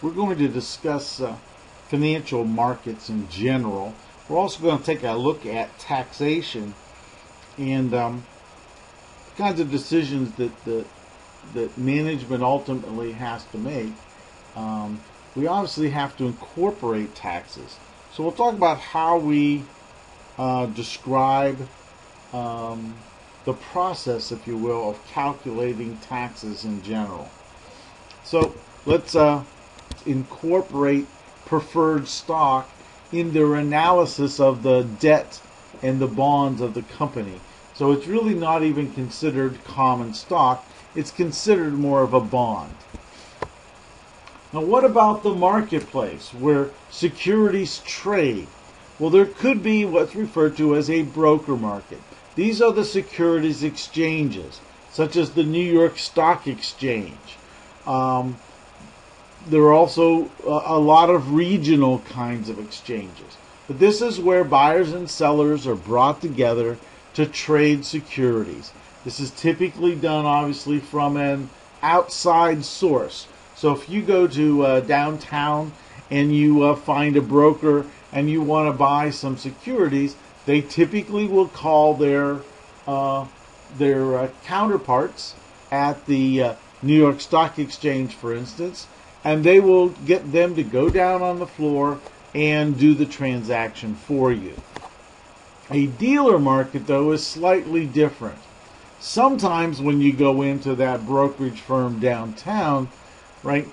we're going to discuss financial markets in general. We're also going to take a look at taxation and kinds of decisions that management ultimately has to make. We obviously have to incorporate taxes. So we'll talk about how we describe the process, if you will, of calculating taxes in general. So let's incorporate preferred stock in their analysis of the debt and the bonds of the company. So it's really not even considered common stock. It's considered more of a bond. Now, what about the marketplace where securities trade? Well, there could be what's referred to as a broker market. These are the securities exchanges, such as the New York Stock Exchange. There are also a lot of regional kinds of exchanges. But this is where buyers and sellers are brought together to trade securities. This is typically done, obviously, from an outside source. So if you go to downtown and you find a broker and you want to buy some securities, they typically will call their counterparts at the New York Stock Exchange, for instance, and they will get them to go down on the floor and do the transaction for you. A dealer market, though, is slightly different. Sometimes when you go into that brokerage firm downtown, right,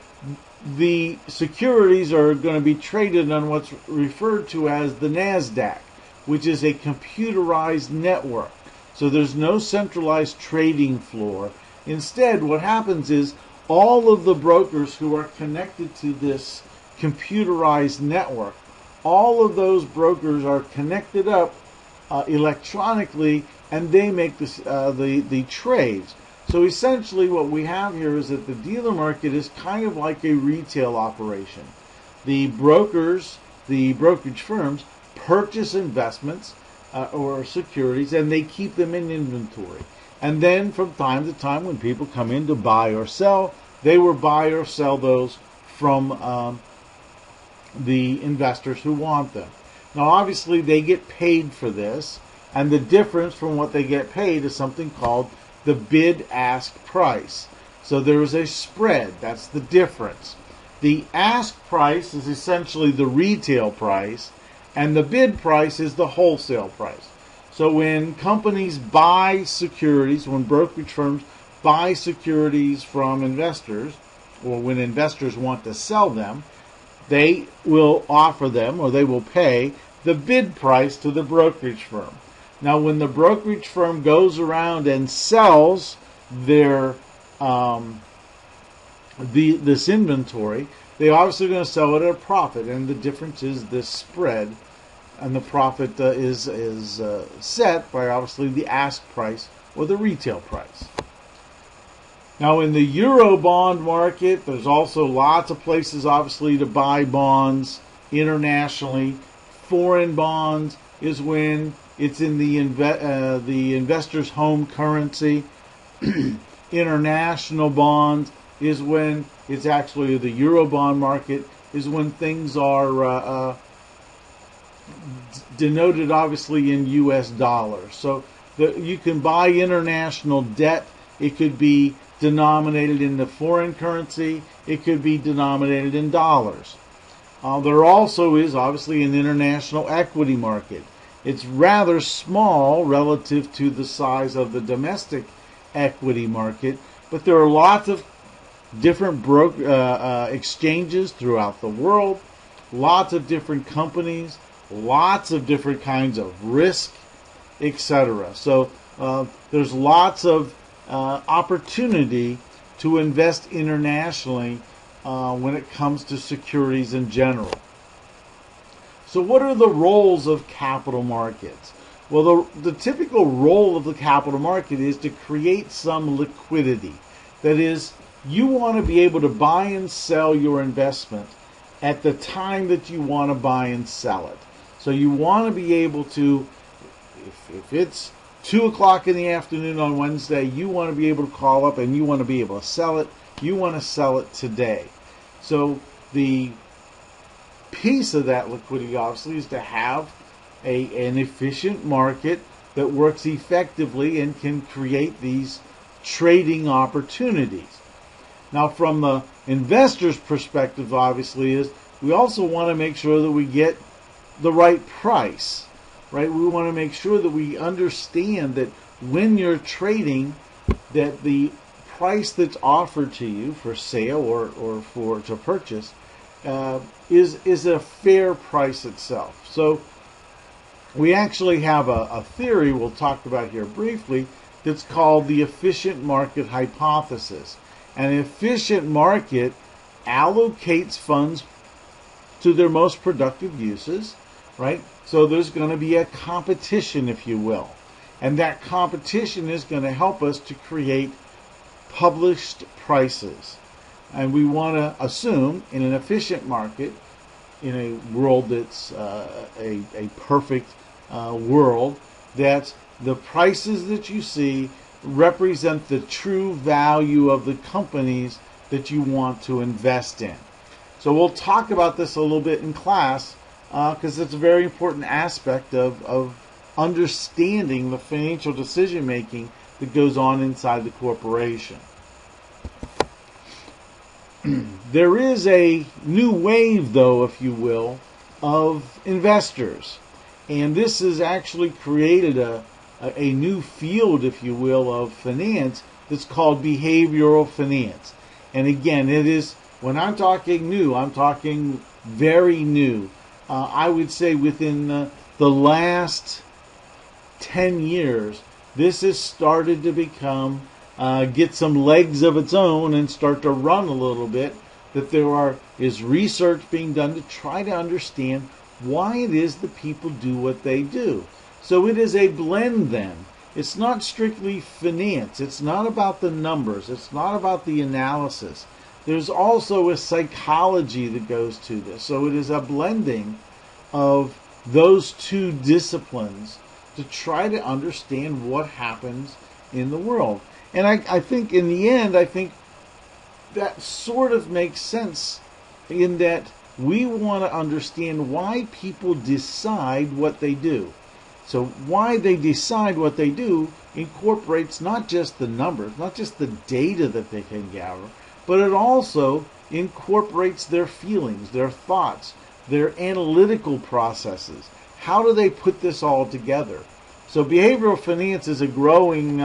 the securities are going to be traded on what's referred to as the NASDAQ, which is a computerized network. So there's no centralized trading floor. Instead, what happens is all of the brokers who are connected to this computerized network, all of those brokers are connected up electronically, and they make the trades. So essentially what we have here is that the dealer market is kind of like a retail operation. The brokers, the brokerage firms, purchase investments or securities, and they keep them in inventory. And then from time to time when people come in to buy or sell, they will buy or sell those from the investors who want them. Now obviously they get paid for this, and the difference from what they get paid is something called the bid-ask price. So there is a spread. That's the difference. The ask price is essentially the retail price, and the bid price is the wholesale price. So when companies buy securities, when brokerage firms buy securities from investors, or when investors want to sell them, they will offer them, or they will pay, the bid price to the brokerage firm. Now, when the brokerage firm goes around and sells their this inventory, they obviously going to sell it at a profit, and the difference is this spread, and the profit is set by obviously the ask price or the retail price. Now, in the euro bond market, there's also lots of places obviously to buy bonds internationally. Foreign bonds is when it's in the investor's home currency. International bonds is when it's actually the euro bond market, is when things are denoted obviously in US dollars. So you can buy international debt. It could be denominated in the foreign currency. It could be denominated in dollars. There also is obviously an international equity market. It's rather small relative to the size of the domestic equity market, but there are lots of different exchanges throughout the world, lots of different companies, lots of different kinds of risk, etc. So there's lots of opportunity to invest internationally when it comes to securities in general. So what are the roles of capital markets? Well, the typical role of the capital market is to create some liquidity. That is, you want to be able to buy and sell your investment at the time that you want to buy and sell it. So you want to be able to, if it's 2 o'clock in the afternoon on Wednesday, you want to be able to call up and you want to be able to sell it. You want to sell it today. So the piece of that liquidity, obviously, is to have an efficient market that works effectively and can create these trading opportunities. Now, from the investor's perspective, obviously, is we also want to make sure that we get the right price, right? We want to make sure that we understand that when you're trading, that the price that's offered to you for sale or for to purchase is a fair price itself. So we actually have a theory we'll talk about here briefly that's called the efficient market hypothesis. An efficient market allocates funds to their most productive uses, right? So there's going to be a competition, if you will. And that competition is going to help us to create published prices. And we want to assume in an efficient market, in a world that's a perfect world, that the prices that you see represent the true value of the companies that you want to invest in. So we'll talk about this a little bit in class because it's a very important aspect of understanding the financial decision making that goes on inside the corporation. There is a new wave, though, if you will, of investors. And this has actually created a new field, if you will, of finance that's called behavioral finance. And again, it is, when I'm talking new, I'm talking very new. I would say within the last 10 years, this has started to become, get some legs of its own and start to run a little bit, that there is research being done to try to understand why it is that people do what they do. So it is a blend then. It's not strictly finance. It's not about the numbers. It's not about the analysis. There's also a psychology that goes to this. So it is a blending of those two disciplines to try to understand what happens in the world. And I think in the end, I think that sort of makes sense in that we want to understand why people decide what they do. So why they decide what they do incorporates not just the numbers, not just the data that they can gather, but it also incorporates their feelings, their thoughts, their analytical processes. How do they put this all together? So behavioral finance is a growing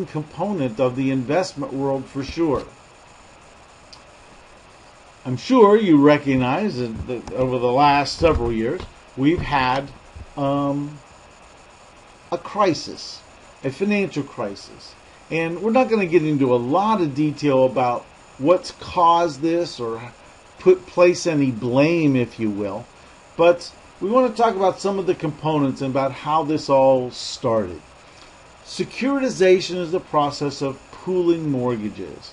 component of the investment world for sure. I'm sure you recognize that over the last several years, we've had a crisis, a financial crisis. And we're not going to get into a lot of detail about what's caused this or place any blame, if you will. But we want to talk about some of the components and about how this all started. Securitization is the process of pooling mortgages.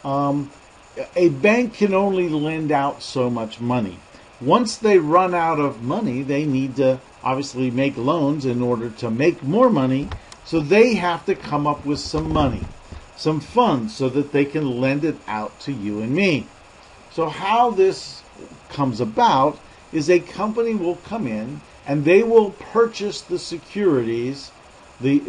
A bank can only lend out so much money. Once they run out of money, they need to obviously make loans in order to make more money. So they have to come up with some money, some funds, so that they can lend it out to you and me. So how this comes about is a company will come in and they will purchase the securities, the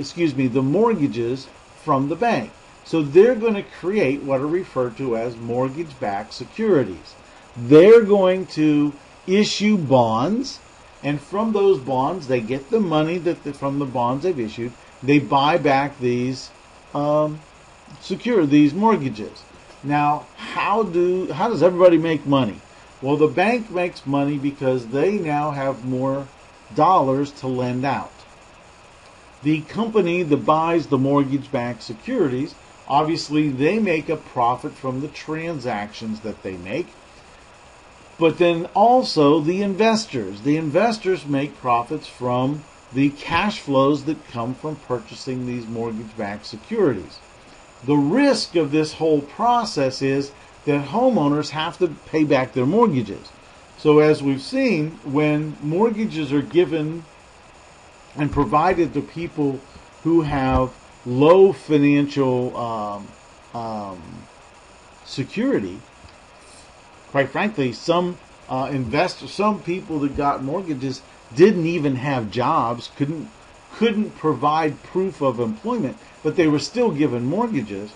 mortgages from the bank. So they're going to create what are referred to as mortgage-backed securities. They're going to issue bonds, and from those bonds, they get the money from the bonds they've issued. They buy back these these mortgages. Now, how does everybody make money? Well, the bank makes money because they now have more dollars to lend out. The company that buys the mortgage-backed securities, obviously they make a profit from the transactions that they make. But then also the investors make profits from the cash flows that come from purchasing these mortgage-backed securities. The risk of this whole process is that homeowners have to pay back their mortgages. So as we've seen, when mortgages are given and provided to people who have low financial security, quite frankly, some investors, some people that got mortgages didn't even have jobs, couldn't provide proof of employment, but they were still given mortgages.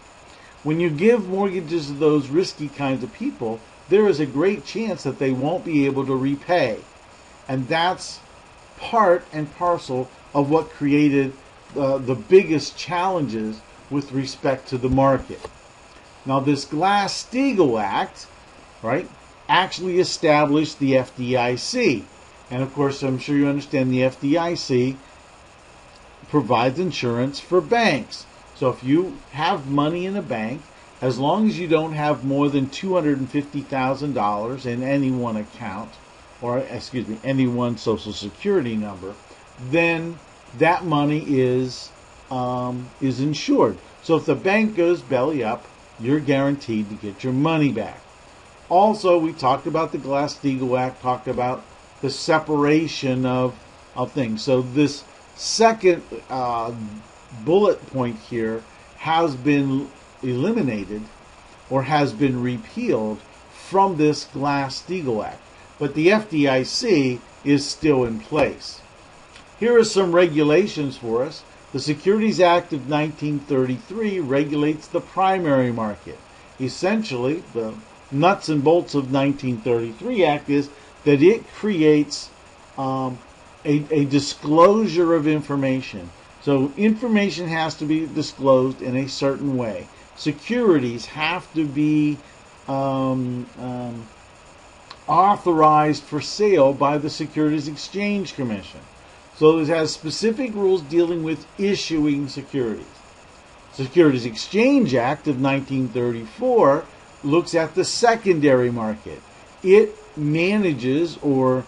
When you give mortgages to those risky kinds of people, there is a great chance that they won't be able to repay. And that's part and parcel of what created the biggest challenges with respect to the market. Now, this Glass-Steagall Act, right, actually established the FDIC. And of course, I'm sure you understand the FDIC provides insurance for banks. So if you have money in a bank, as long as you don't have more than $250,000 in any one account, or excuse me, any one Social Security number, then that money is insured. So if the bank goes belly up, you're guaranteed to get your money back. Also, we talked about the Glass-Steagall Act, talked about the separation of things. So this second bullet point here has been eliminated or has been repealed from this Glass-Steagall Act. But the FDIC is still in place. Here are some regulations for us. The Securities Act of 1933 regulates the primary market. Essentially, the nuts and bolts of 1933 Act is that it creates a disclosure of information. So information has to be disclosed in a certain way. Securities have to be authorized for sale by the Securities Exchange Commission. So it has specific rules dealing with issuing securities. Securities Exchange Act of 1934 looks at the secondary market. It manages or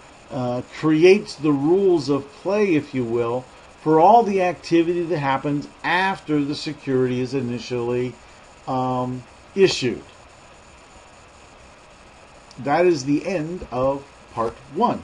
creates the rules of play, if you will, for all the activity that happens after the security is initially issued. That is the end of part 1.